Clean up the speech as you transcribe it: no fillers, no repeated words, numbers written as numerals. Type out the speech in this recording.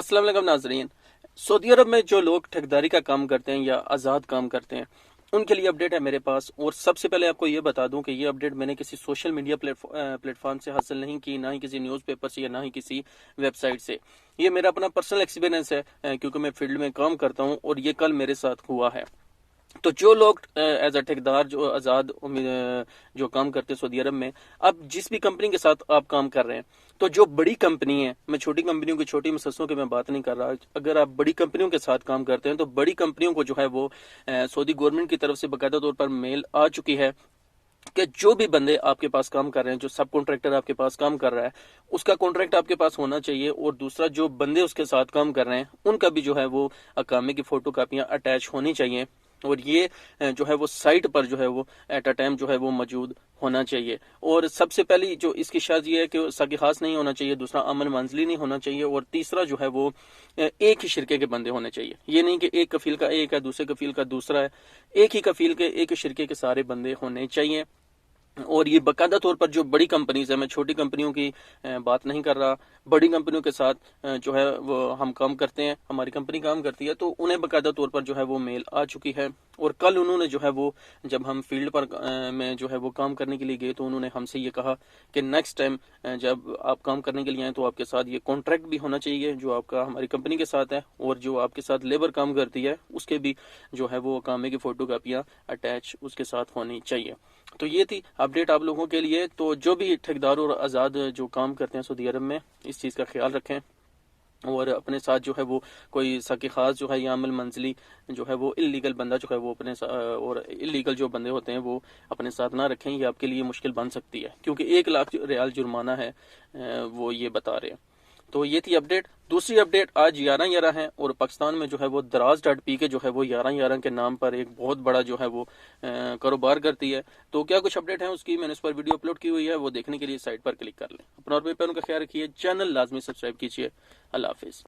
अस्सलाम वालेकुम नाजरीन। सऊदी अरब में जो लोग ठेकेदारी का काम करते हैं या आज़ाद काम करते हैं उनके लिए अपडेट है मेरे पास। और सबसे पहले आपको ये बता दूं कि ये अपडेट मैंने किसी सोशल मीडिया प्लेटफॉर्म से हासिल नहीं की, ना ही किसी न्यूज़पेपर से या ना ही किसी वेबसाइट से। ये मेरा अपना पर्सनल एक्सपीरियंस है, क्योंकि मैं फील्ड में काम करता हूँ और ये कल मेरे साथ हुआ है। तो जो लोग एज अ ठेकेदार जो आज़ाद जो काम करते हैं सऊदी अरब में, अब जिस भी कंपनी के साथ आप काम कर रहे हैं, तो जो बड़ी कंपनी है, मैं छोटी कंपनियों की छोटी मुसस्सों की मैं बात नहीं कर रहा, अगर आप बड़ी कंपनियों के साथ काम करते हैं तो बड़ी कंपनियों को जो है वो सऊदी गवर्नमेंट की तरफ से बाकायदा तौर पर मेल आ चुकी है कि जो भी बंदे आपके पास काम कर रहे हैं, जो सब कॉन्ट्रैक्टर आपके पास काम कर रहा है, उसका कॉन्ट्रैक्ट आपके पास होना चाहिए। और दूसरा, जो बंदे उसके साथ काम कर रहे हैं उनका भी जो है वो अकामे की फोटो कापियां अटैच होनी चाहिए। और ये जो है वो साइट पर जो है वो एट अ टाइम जो है वो मौजूद होना चाहिए। और सबसे पहली जो इसकी शर्त ये है कि साकी खास नहीं होना चाहिए, दूसरा अमन मंजली नहीं होना चाहिए, और तीसरा जो है वो एक ही शिरके के बंदे होने चाहिए। ये नहीं कि एक कफील का एक है, दूसरे कफील का दूसरा है, एक ही कफील के एक ही शिरके के सारे बंदे होने चाहिए। और ये बाकायदा तौर पर जो बड़ी कंपनीज है, मैं छोटी कंपनियों की बात नहीं कर रहा, बड़ी कंपनियों के साथ जो है वो हम काम करते हैं, हमारी कंपनी काम करती है, तो उन्हें बाकायदा तौर पर जो है वो मेल आ चुकी है। और कल उन्होंने जो है वो, जब हम फील्ड पर में जो है वो काम करने के लिए गए, तो उन्होंने हमसे ये कहा कि नेक्स्ट टाइम जब आप काम करने के लिए आए तो आपके साथ ये कॉन्ट्रैक्ट भी होना चाहिए जो आपका हमारी कंपनी के साथ है, और जो आपके साथ लेबर काम करती है उसके भी जो है वो कामे की फोटो कापियाँ अटैच उसके साथ होनी चाहिए। तो ये थी अपडेट आप लोगों के लिए। तो जो भी ठेकेदार और आज़ाद जो काम करते हैं सऊदी अरब में, इस चीज़ का ख्याल रखें और अपने साथ जो है वो कोई साकी खास जो है या अमल मंजली जो है वो इलीगल बंदा जो है वो अपने और इलीगल जो बंदे होते हैं वो अपने साथ ना रखें। ये आपके लिए मुश्किल बन सकती है, क्योंकि 1 लाख रियाल जुर्माना है वो ये बता रहे हैं। तो ये थी अपडेट। दूसरी अपडेट, आज 11/11 है और पाकिस्तान में जो है वो दराज.पी जो है वो 11/11 के नाम पर एक बहुत बड़ा जो है वो कारोबार करती है। तो क्या कुछ अपडेट है उसकी मैंने उस पर वीडियो अपलोड की हुई है, वो देखने के लिए साइट पर क्लिक कर लें। अपना और अपने पैरों का ख्याल रखिए, चैनल लाजमी सब्सक्राइब कीजिए। अल्लाह हाफिज़।